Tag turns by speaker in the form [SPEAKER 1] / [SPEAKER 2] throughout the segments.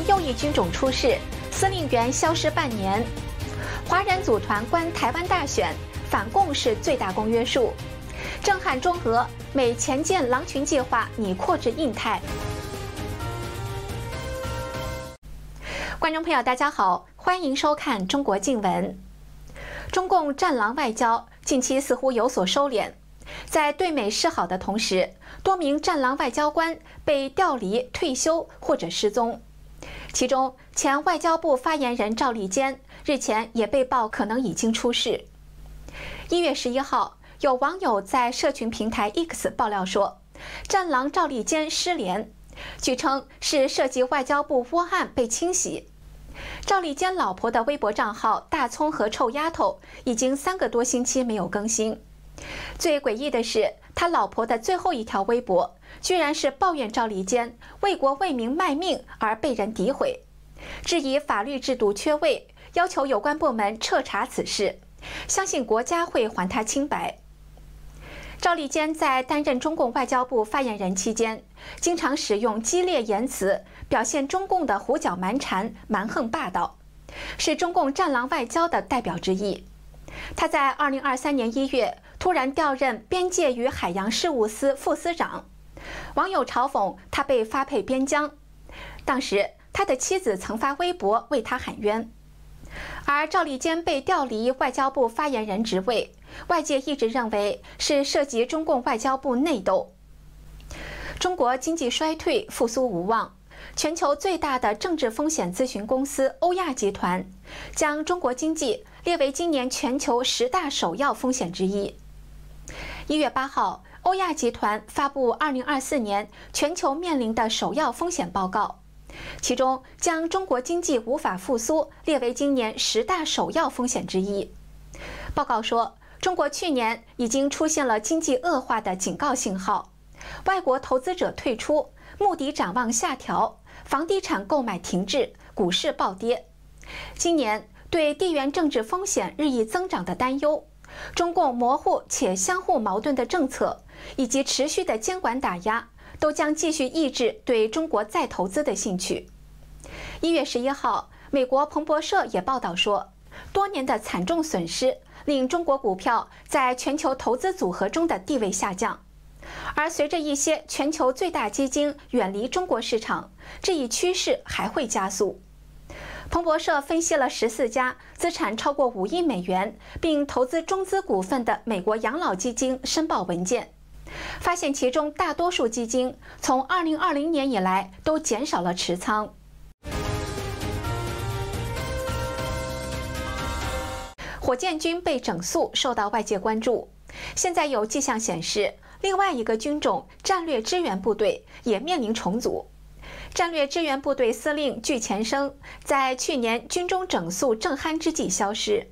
[SPEAKER 1] 又一军种出事，司令员消失半年。华人组团观台湾大选，反共是最大公约数。震撼中俄，美前舰狼群计划拟扩至印太。观众朋友，大家好，欢迎收看中国镜闻。中共战狼外交近期似乎有所收敛，在对美示好的同时，多名战狼外交官被调离、退休或者失踪。其中，前外交部发言人赵立坚日前也被曝可能已经出事。1月11号，有网友在社群平台 X 爆料说，战狼赵立坚失联，据称是涉及外交部窝案被清洗。赵立坚老婆的微博账号大葱和臭丫头已经3个多星期没有更新。最诡异的是，他老婆的最后一条微博居然是抱怨赵立坚为国为民卖命而被人诋毁，质疑法律制度缺位，要求有关部门彻查此事，相信国家会还他清白。赵立坚在担任中共外交部发言人期间，经常使用激烈言辞，表现中共的胡搅蛮缠、蛮横霸道，是中共战狼外交的代表之一。他在2023年1月突然调任边界与海洋事务司副司长，网友嘲讽他被发配边疆。当时他的妻子曾发微博为他喊冤。而赵立坚被调离外交部发言人职位，外界一直认为是涉及中共外交部内斗。中国经济衰退，复苏无望。全球最大的政治风险咨询公司欧亚集团将中国经济列为今年全球10大首要风险之一。1月8号，欧亚集团发布2024年全球面临的首要风险报告，其中将中国经济无法复苏列为今年10大首要风险之一。报告说，中国去年已经出现了经济恶化的警告信号，外国投资者退出，目的展望下调，房地产购买停滞，股市暴跌。今年对地缘政治风险日益增长的担忧，中共模糊且相互矛盾的政策，以及持续的监管打压，都将继续抑制对中国再投资的兴趣。1月11号，美国彭博社也报道说，多年的惨重损失令中国股票在全球投资组合中的地位下降。而随着一些全球最大基金远离中国市场，这一趋势还会加速。彭博社分析了14家资产超过5亿美元并投资中资股份的美国养老基金申报文件，发现其中大多数基金从2020年以来都减少了持仓。火箭军被整肃受到外界关注，现在有迹象显示，另外一个军种战略支援部队也面临重组。战略支援部队司令具前生在去年军中整肃正酣之际消失，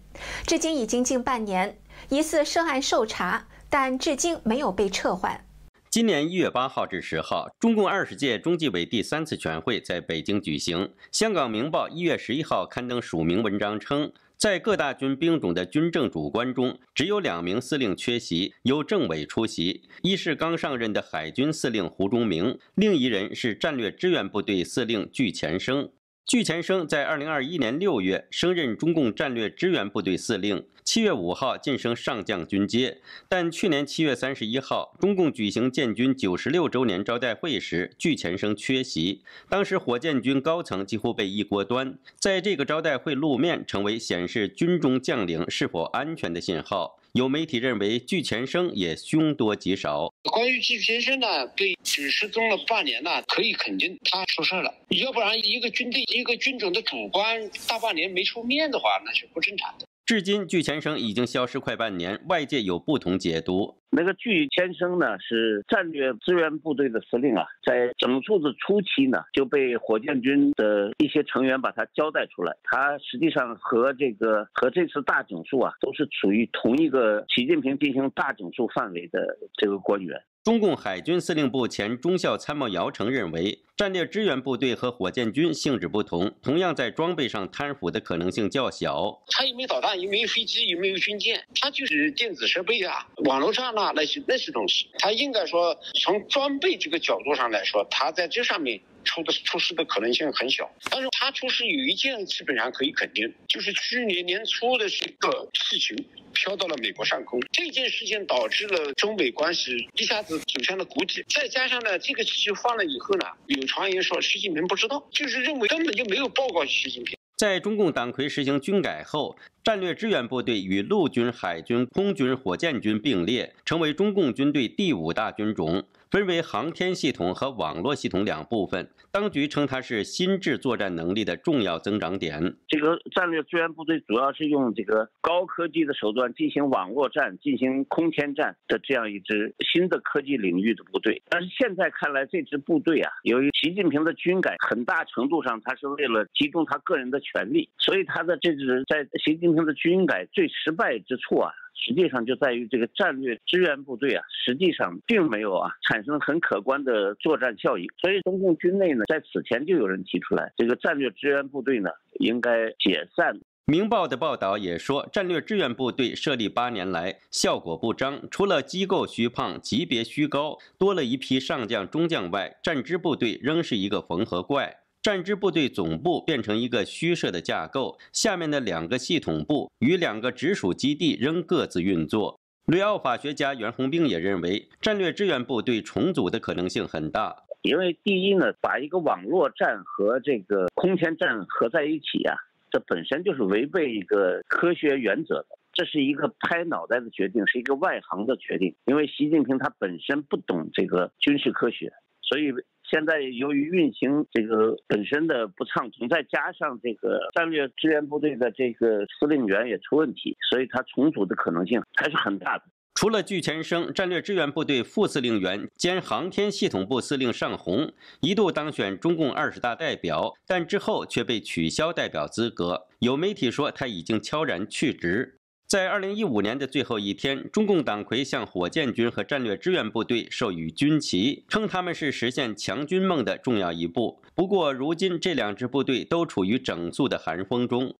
[SPEAKER 1] 至今已经近半年，疑似涉案受查，但至今没有被撤换。
[SPEAKER 2] 今年1月8号至10号，中共20届中纪委第3次全会在北京举行。香港明报1月11号刊登署名文章称，在各大军兵种的军政主官中，只有2名司令缺席，由政委出席，一是刚上任的海军司令胡忠明，另一人是战略支援部队司令具前生。具前生在2021年6月升任中共战略支援部队司令，7月5号晋升上将军阶，但去年7月31号，中共举行建军96周年招待会时，具前生缺席。当时火箭军高层几乎被一锅端，在这个招待会露面，成为显示军中将领是否安全的信号。有媒体认为，具前生也凶多吉少。
[SPEAKER 3] 关于具先生呢，被失踪了半年呢，可以肯定他出事了。要不然一个军队、一个军种的主官大半年没出面的话，那是不正常的。
[SPEAKER 2] 至今，具前生已经消失快半年，外界有不同解读。
[SPEAKER 4] 那个具先生呢，是战略支援部队的司令啊，在整肃的初期呢，就被火箭军的一些成员把他交代出来。他实际上和这次大整肃啊，都是属于同一个习近平进行大整肃范围的这个官员。
[SPEAKER 2] 中共海军司令部前中校参谋姚成认为，战略支援部队和火箭军性质不同，同样在装备上贪腐的可能性较小。
[SPEAKER 3] 他也没导弹，也没有飞机，也没有军舰，他就是电子设备啊，网络上那些东西。他应该说，从装备这个角度上来说，他在这上面出事的可能性很小。但是他出事有一件基本上可以肯定，就是去年年初的这个气球飘到了美国上空，这件事情导致了中美关系一下子走向了谷底。再加上呢，这个气球放了以后呢，有传言说习近平不知道，就是认为根本就没有报告习近平。
[SPEAKER 2] 在中共党魁实行军改后，战略支援部队与陆军、海军、空军、火箭军并列，成为中共军队第5大军种，分为航天系统和网络系统2部分。当局称它是新制作战能力的重要增长点。
[SPEAKER 4] 这个战略支援部队主要是用这个高科技的手段进行网络战、进行空天战的这样一支新的科技领域的部队。但是现在看来，这支部队啊，由于习近平的军改，很大程度上他是为了集中他个人的权力，所以他的这支在习近平的军改最失败之处啊，实际上就在于这个战略支援部队啊，实际上并没有产生很可观的作战效益。所以中共军内呢，在此前就有人提出来，这个战略支援部队呢应该解散。
[SPEAKER 2] 明报的报道也说，战略支援部队设立8年来效果不彰，除了机构虚胖、级别虚高，多了一批上将、中将外，战支部队仍是一个缝合怪。战支部队总部变成一个虚设的架构，下面的2个系统部与2个直属基地仍各自运作。吕奥法学家袁宏兵也认为，战略支援部队重组的可能性很大。
[SPEAKER 4] 因为第一呢，把一个网络战和这个空天战合在一起啊，这本身就是违背一个科学原则的。这是一个拍脑袋的决定，是一个外行的决定。因为习近平他本身不懂这个军事科学，所以现在由于运行这个本身的不畅通，再加上这个战略支援部队的这个司令员也出问题，所以他重组的可能性还是很大的。
[SPEAKER 2] 除了据前生，战略支援部队副司令员兼航天系统部司令尚红一度当选中共20大代表，但之后却被取消代表资格。有媒体说他已经悄然去职。在2015年的最后一天，中共党魁向火箭军和战略支援部队授予军旗，称他们是实现强军梦的重要一步。不过，如今这2支部队都处于整肃的寒风中。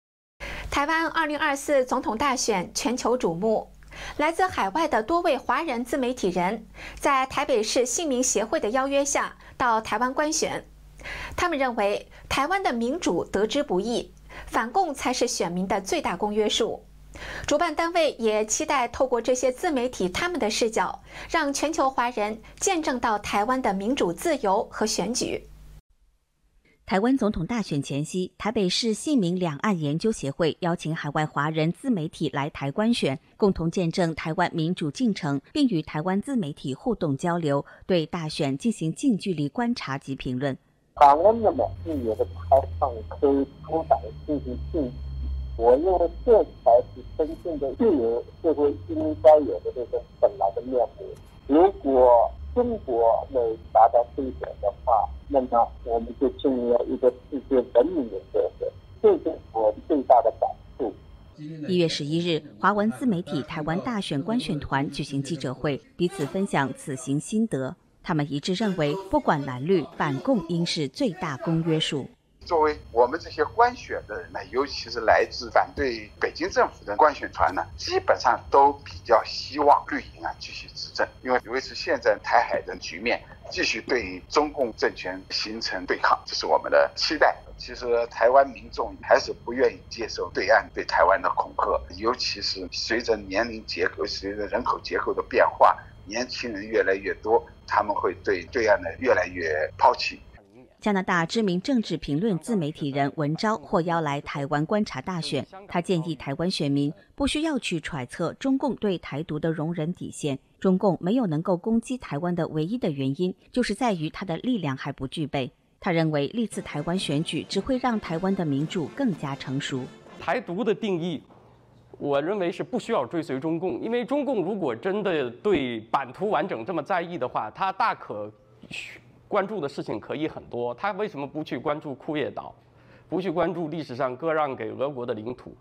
[SPEAKER 1] 台湾2024总统大选全球瞩目，来自海外的多位华人自媒体人，在台北市姓名协会的邀约下到台湾观选。他们认为，台湾的民主得之不易，反共才是选民的最大公约数。主办单位也期待透过这些自媒体他们的视角，让全球华人见证到台湾的民主自由和选举。
[SPEAKER 5] 台湾总统大选前夕，台北市姓名两岸研究协会邀请海外华人自媒体来台观选，共同见证台湾民主进程，并与台湾自媒体互动交流，对大选进行近距离观察及评论。
[SPEAKER 6] 台湾那么自由的开放，可以多党进行竞争。我认为这才是真正的自由社会应该有的这种本来的面目。如果中国能达到这一点的话，那么我们就进入了一个世界文明的社会，这是我们最大的感触。
[SPEAKER 5] 1月11日，华文自媒体台湾大选观选团举行记者会，彼此分享此行心得。他们一致认为，不管蓝绿，反共应是最大公约数。
[SPEAKER 7] 作为我们这些观选的人呢，尤其是来自反对北京政府的观选团呢，基本上都比较希望绿营继续执政，因为维持现在台海的局面，继续对中共政权形成对抗，这是我们的期待。其实台湾民众还是不愿意接受对岸对台湾的恐吓，尤其是随着年龄结构、随着人口结构的变化，年轻人越来越多，他们会对对岸的越来越抛弃。
[SPEAKER 5] 加拿大知名政治评论自媒体人文昭获邀来台湾观察大选，他建议台湾选民不需要去揣测中共对台独的容忍底线。中共没有能够攻击台湾的唯一的原因，就是在于他的力量还不具备。他认为历次台湾选举只会让台湾的民主更加成熟。
[SPEAKER 8] 台独的定义，我认为是不需要追随中共，因为中共如果真的对版图完整这么在意的话，他大可关注的事情可以很多，他为什么不去关注库页岛，不去关注历史上割让给俄国的领土？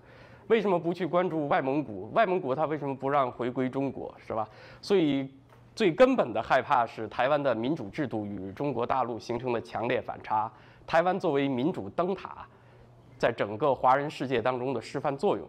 [SPEAKER 8] 为什么不去关注外蒙古？外蒙古他为什么不让回归中国，是吧？所以最根本的害怕是台湾的民主制度与中国大陆形成的强烈反差。台湾作为民主灯塔，在整个华人世界当中的示范作用。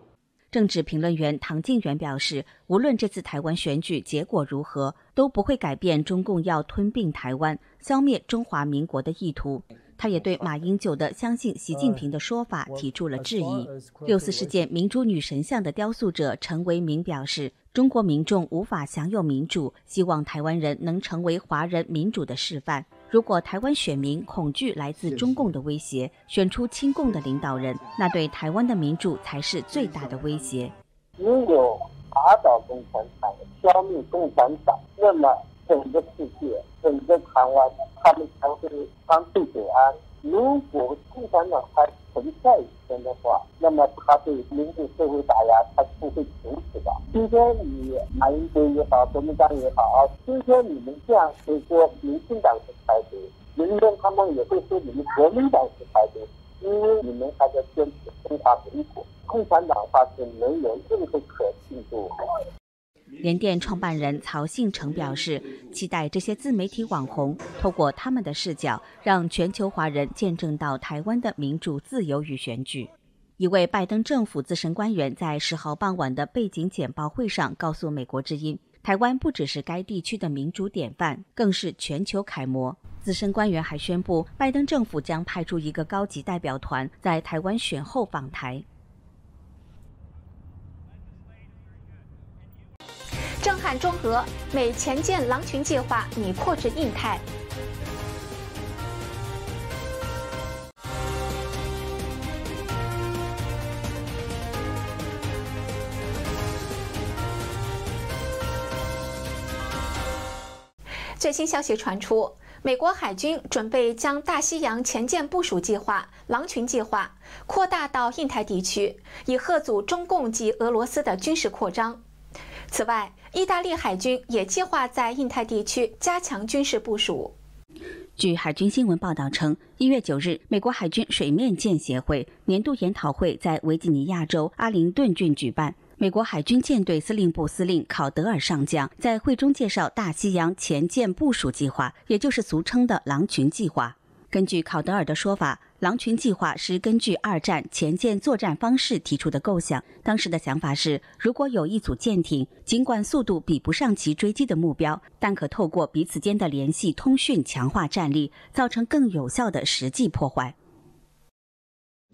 [SPEAKER 5] 政治评论员唐晋元表示，无论这次台湾选举结果如何，都不会改变中共要吞并台湾、消灭中华民国的意图。他也对马英九的相信习近平的说法提出了质疑。64事件民主女神像的雕塑者陈为民表示，中国民众无法享有民主，希望台湾人能成为华人民主的示范。如果台湾选民恐惧来自中共的威胁，选出亲共的领导人，那对台湾的民主才是最大的威胁。
[SPEAKER 6] 只有打倒共产党，消灭共产党，那么整个世界、整个台湾，他们才会相对平安。如果共产党还存在一天的话，那么他对民主社会打压，他不会停止的。今天你马英九也好，国民党也好，今天你们这样会说民进党是台独，明天他们也会说你们国民党是台独，因为你们还在坚持中华民国。共产党它是没有任何可信度。
[SPEAKER 5] 联电创办人曹信成表示，期待这些自媒体网红透过他们的视角，让全球华人见证到台湾的民主自由与选举。一位拜登政府资深官员在10号傍晚的背景简报会上告诉美国之音，台湾不只是该地区的民主典范，更是全球楷模。资深官员还宣布，拜登政府将派出一个高级代表团在台湾选后访台。
[SPEAKER 1] 震撼中俄，美前舰狼群计划拟扩至印太。最新消息传出，美国海军准备将大西洋前舰部署计划“狼群计划”扩大到印太地区，以遏阻中共及俄罗斯的军事扩张。此外，意大利海军也计划在印太地区加强军事部署。
[SPEAKER 5] 据海军新闻报道称，1月9日，美国海军水面舰协会年度研讨会在维吉尼亚州阿灵顿郡举办。美国海军舰队司令部司令考德尔上将在会中介绍大西洋前舰部署计划，也就是俗称的狼群计划。根据考德尔的说法，狼群计划是根据2战前舰作战方式提出的构想。当时的想法是，如果有一组舰艇，尽管速度比不上其追击的目标，但可透过彼此间的联系通讯强化战力，造成更有效的实际破坏。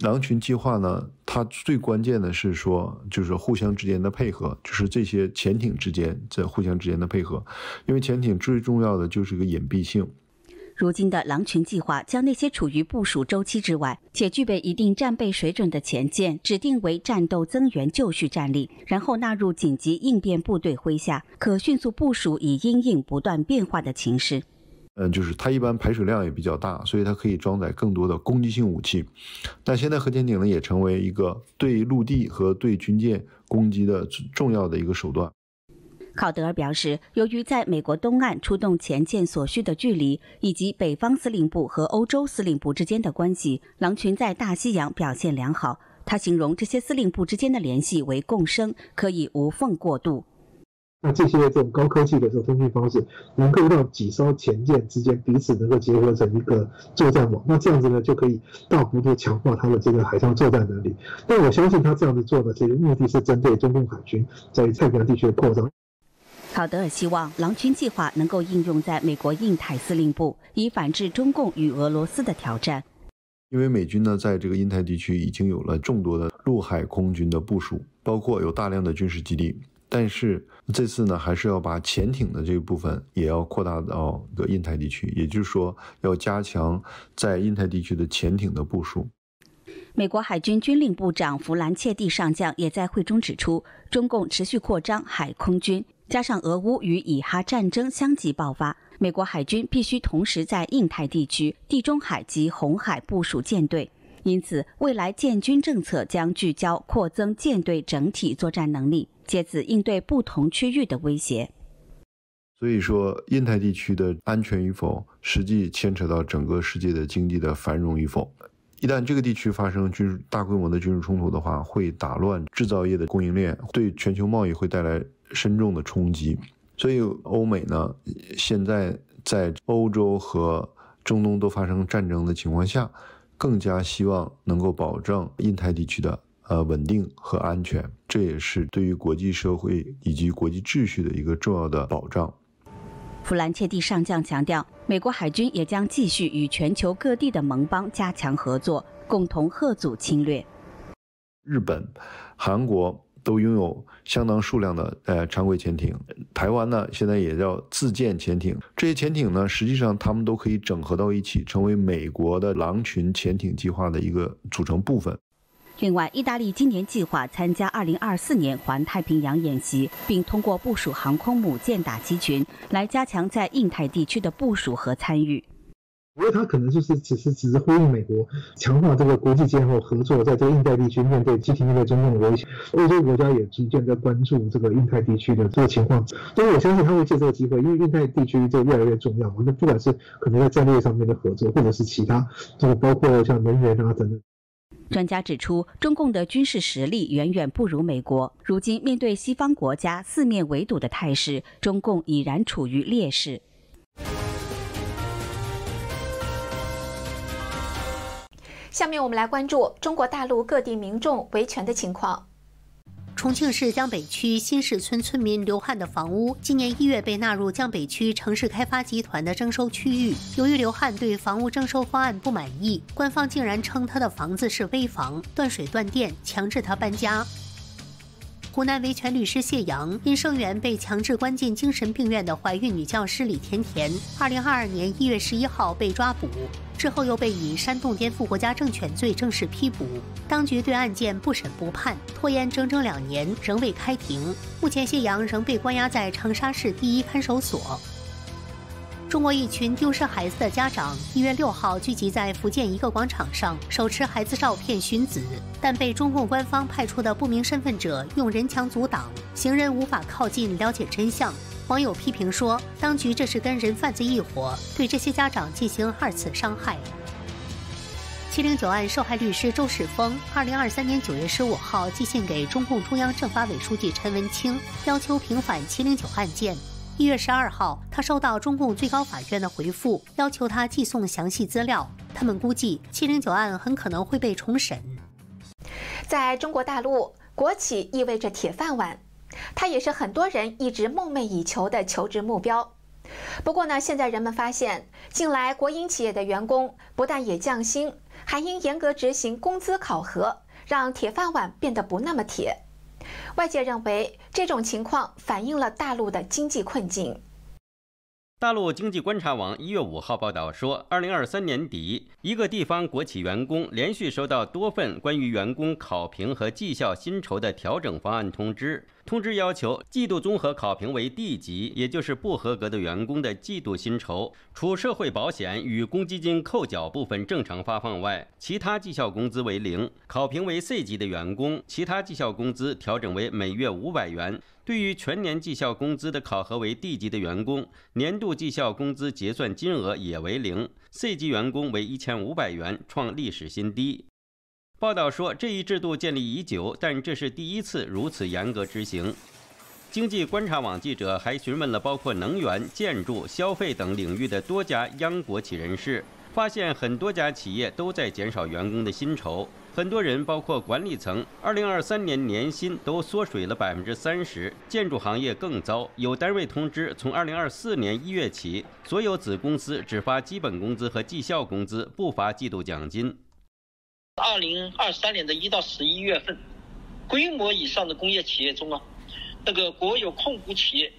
[SPEAKER 9] 狼群计划呢，它最关键的是说，就是互相之间的配合，就是这些潜艇之间在互相之间的配合，因为潜艇最重要的就是个隐蔽性。
[SPEAKER 5] 如今的狼群计划将那些处于部署周期之外且具备一定战备水准的前舰指定为战斗增援就绪战力，然后纳入紧急应变部队麾下，可迅速部署以因应不断变化的情势。
[SPEAKER 9] 就是它一般排水量也比较大，所以它可以装载更多的攻击性武器。但现在核潜艇呢，也成为一个对陆地和对军舰攻击的重要的一个手段。
[SPEAKER 5] 考德尔表示，由于在美国东岸出动前舰所需的距离，以及北方司令部和欧洲司令部之间的关系，狼群在大西洋表现良好。他形容这些司令部之间的联系为共生，可以无缝过渡。
[SPEAKER 10] 那这些这种高科技的这种通讯方式，能够让几艘前舰之间彼此能够结合成一个作战网，那这样子呢，就可以大幅度强化它的这个海上作战能力。但我相信他这样子做的这个目的是针对中共海军在太平洋地区的扩张。
[SPEAKER 5] 考德尔希望狼群计划能够应用在美国印太司令部，以反制中共与俄罗斯的挑战。
[SPEAKER 9] 因为美军呢，在这个印太地区已经有了众多的陆海空军的部署，包括有大量的军事基地。但是这次呢，还是要把潜艇的这一部分也要扩大到个印太地区，也就是说，要加强在印太地区的潜艇的部署。
[SPEAKER 5] 美国海军军令部长弗兰切蒂上将也在会中指出，中共持续扩张海空军，加上俄乌与以哈战争相继爆发，美国海军必须同时在印太地区、地中海及红海部署舰队。因此，未来建军政策将聚焦扩增舰队整体作战能力，借此应对不同区域的威胁。
[SPEAKER 9] 所以说，印太地区的安全与否，实际牵扯到整个世界的经济的繁荣与否。一旦这个地区发生大规模的军事冲突的话，会打乱制造业的供应链，对全球贸易会带来深重的冲击。所以欧美呢，现在在欧洲和中东都发生战争的情况下，更加希望能够保证印太地区的稳定和安全，这也是对于国际社会以及国际秩序的一个重要的保障。
[SPEAKER 5] 弗兰切蒂上将强调，美国海军也将继续与全球各地的盟邦加强合作，共同遏阻侵略。
[SPEAKER 9] 日本、韩国都拥有相当数量的常规潜艇，台湾呢现在也叫自建潜艇。这些潜艇呢，实际上它们都可以整合到一起，成为美国的狼群潜艇计划的一个组成部分。
[SPEAKER 5] 另外，意大利今年计划参加2024年环太平洋演习，并通过部署航空母舰打击群来加强在印太地区的部署和参与。
[SPEAKER 10] 我觉得他可能就是只是呼应美国强化这个国际间合作，在这个印太地区面对集体面对中共的威胁。欧洲国家也逐渐在关注这个印太地区的这个情况，所以我相信他会借这个机会，因为印太地区这越来越重要嘛，那不管是可能在战略上面的合作，或者是其他这个包括像能源啊等等。
[SPEAKER 5] 专家指出，中共的军事实力远远不如美国。如今面对西方国家四面围堵的态势，中共已然处于劣势。
[SPEAKER 1] 下面我们来关注中国大陆各地民众维权的情况。
[SPEAKER 11] 重庆市江北区新市村村民刘汉的房屋，今年1月被纳入江北区城市开发集团的征收区域。由于刘汉对房屋征收方案不满意，官方竟然称他的房子是危房，断水断电，强制他搬家。湖南维权律师谢阳因声援被强制关进精神病院的怀孕女教师李甜甜，2022年1月11号被抓捕，之后又被以煽动颠覆国家政权罪正式批捕。当局对案件不审不判，拖延整整2年，仍未开庭。目前谢阳仍被关押在长沙市第1看守所。中国一群丢失孩子的家长1月6号聚集在福建一个广场上，手持孩子照片寻子，但被中共官方派出的不明身份者用人墙阻挡，行人无法靠近了解真相。网友批评说，当局这是跟人贩子一伙，对这些家长进行2次伤害。709案受害律师周世峰2023年9月15号寄信给中共中央政法委书记陈文清，要求平反709案件。1月12号，他收到中共最高法院的回复，要求他寄送详细资料。他们估计709案很可能会被重审。
[SPEAKER 1] 在中国大陆，国企意味着铁饭碗，它也是很多人一直梦寐以求的求职目标。不过呢，现在人们发现，近来国营企业的员工不但也降薪，还因严格执行工资考核，让铁饭碗变得不那么铁。外界认为，这种情况反映了大陆的经济困境。
[SPEAKER 2] 大陆经济观察网1月5号报道说，2023年底，一个地方国企员工连续收到多份关于员工考评和绩效薪酬的调整方案通知。通知要求，季度综合考评为 D 级，也就是不合格的员工的季度薪酬，除社会保险与公积金扣缴部分正常发放外，其他绩效工资为0。考评为 C 级的员工，其他绩效工资调整为每月500元。对于全年绩效工资的考核为 D 级的员工，年度绩效工资结算金额也为0。C 级员工为1500元，创历史新低。报道说，这一制度建立已久，但这是第一次如此严格执行。经济观察网记者还询问了包括能源、建筑、消费等领域的多家央国企人士，发现很多家企业都在减少员工的薪酬。很多人，包括管理层，2023年年薪都缩水了30%。建筑行业更糟，有单位通知，从2024年1月起，所有子公司只发基本工资和绩效工资，不发季度奖金。
[SPEAKER 12] 2023年的1到11月份，规模以上的工业企业中啊，那个国有控股企业，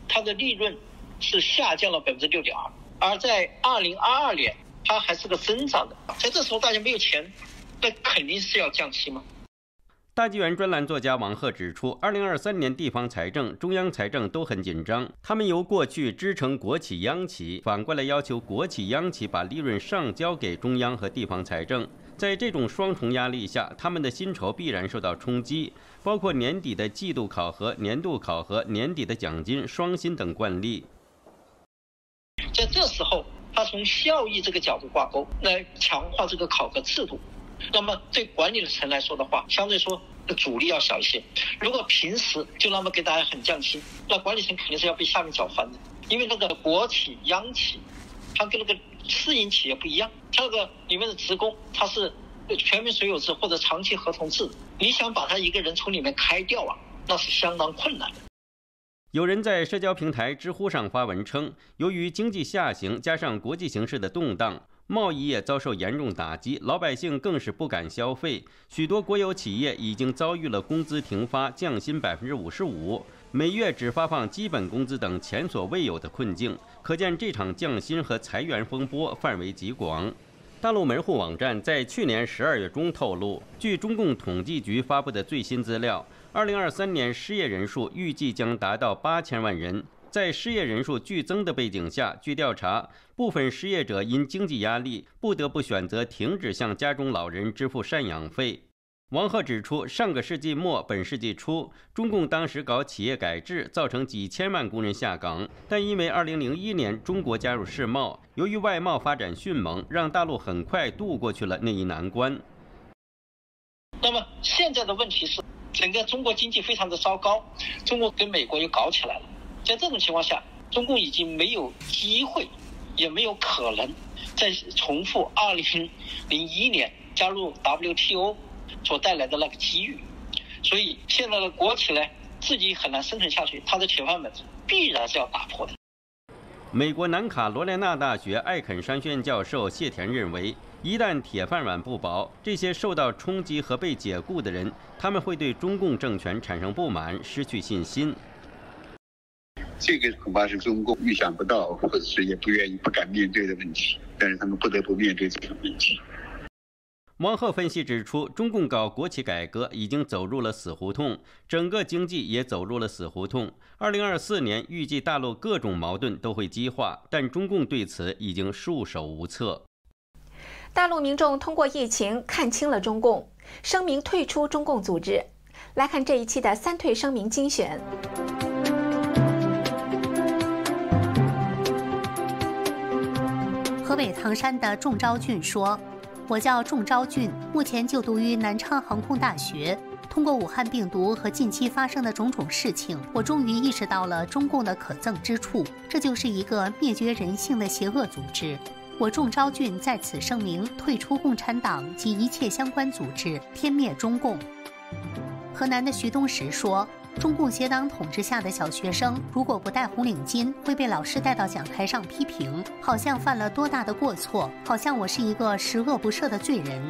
[SPEAKER 12] 它的利润是下降了6.2%，而在2022年，它还是个增长的。在这时候，大家没有钱。那肯定是要降息吗？
[SPEAKER 2] 大纪元专栏作家王鹤指出，2023年地方财政、中央财政都很紧张，他们由过去支撑国企、央企，反过来要求国企、央企把利润上交给中央和地方财政。在这种双重压力下，他们的薪酬必然受到冲击，包括年底的季度考核、年度考核、年底的奖金、双薪等惯例。
[SPEAKER 12] 在这时候，他从效益这个角度挂钩，来强化这个考核制度。那么对管理层来说的话，相对说阻力要小一些。如果平时就那么给大家很降薪，那管理层肯定是要被下面搅翻的。因为那个国企、央企，它跟那个私营企业不一样，它那个里面的职工他是全民所有制或者长期合同制，你想把他一个人从里面开掉啊，那是相当困难的。
[SPEAKER 2] 有人在社交平台知乎上发文称，由于经济下行加上国际形势的动荡，贸易业遭受严重打击，老百姓更是不敢消费。许多国有企业已经遭遇了工资停发、降薪55%，每月只发放基本工资等前所未有的困境。可见这场降薪和裁员风波范围极广。大陆门户网站在去年12月中透露，据中共统计局发布的最新资料，2023年失业人数预计将达到8000万人。在失业人数剧增的背景下，据调查，部分失业者因经济压力不得不选择停止向家中老人支付赡养费。王鹤指出，上个世纪末本世纪初，中共当时搞企业改制，造成几千万工人下岗，但因为2001年中国加入世贸，由于外贸发展迅猛，让大陆很快渡过去了那一难关。
[SPEAKER 12] 那么现在的问题是，整个中国经济非常的糟糕，中国跟美国又搞起来了。在这种情况下，中共已经没有机会，也没有可能再重复2001年加入 WTO 所带来的那个机遇。所以现在的国企呢，自己很难生存下去，它的铁饭碗必然是要打破的。
[SPEAKER 2] 美国南卡罗来纳大学艾肯商学院教授谢田认为，一旦铁饭碗不保，这些受到冲击和被解雇的人，他们会对中共政权产生不满，失去信心。
[SPEAKER 3] 这个恐怕是中共预想不到，或者是也不愿意、不敢面对的问题，但是他们不得不面对这个问题。
[SPEAKER 2] 王鹤分析指出，中共搞国企改革已经走入了死胡同，整个经济也走入了死胡同。2024年预计大陆各种矛盾都会激化，但中共对此已经束手无策。
[SPEAKER 1] 大陆民众通过疫情看清了中共，声明退出中共组织。来看这一期的3退声明精选。
[SPEAKER 11] 河北唐山的仲昭俊说：“我叫仲昭俊，目前就读于南昌航空大学。通过武汉病毒和近期发生的种种事情，我终于意识到了中共的可憎之处，这就是一个灭绝人性的邪恶组织。我仲昭俊在此声明退出共产党及一切相关组织，天灭中共。”河南的徐东石说：“中共邪党统治下的小学生，如果不戴红领巾，会被老师带到讲台上批评，好像犯了多大的过错，好像我是一个十恶不赦的罪人。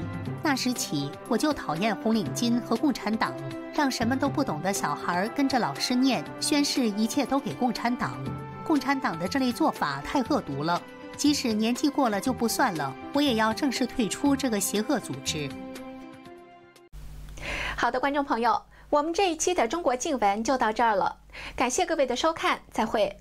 [SPEAKER 11] 那时起，我就讨厌红领巾和共产党，让什么都不懂的小孩跟着老师念，宣誓一切都给共产党。共产党的这类做法太恶毒了，即使年纪过了就不算了，我也要正式退出这个邪恶组织。”
[SPEAKER 1] 好的，观众朋友，我们这一期的中国静闻就到这儿了，感谢各位的收看，再会。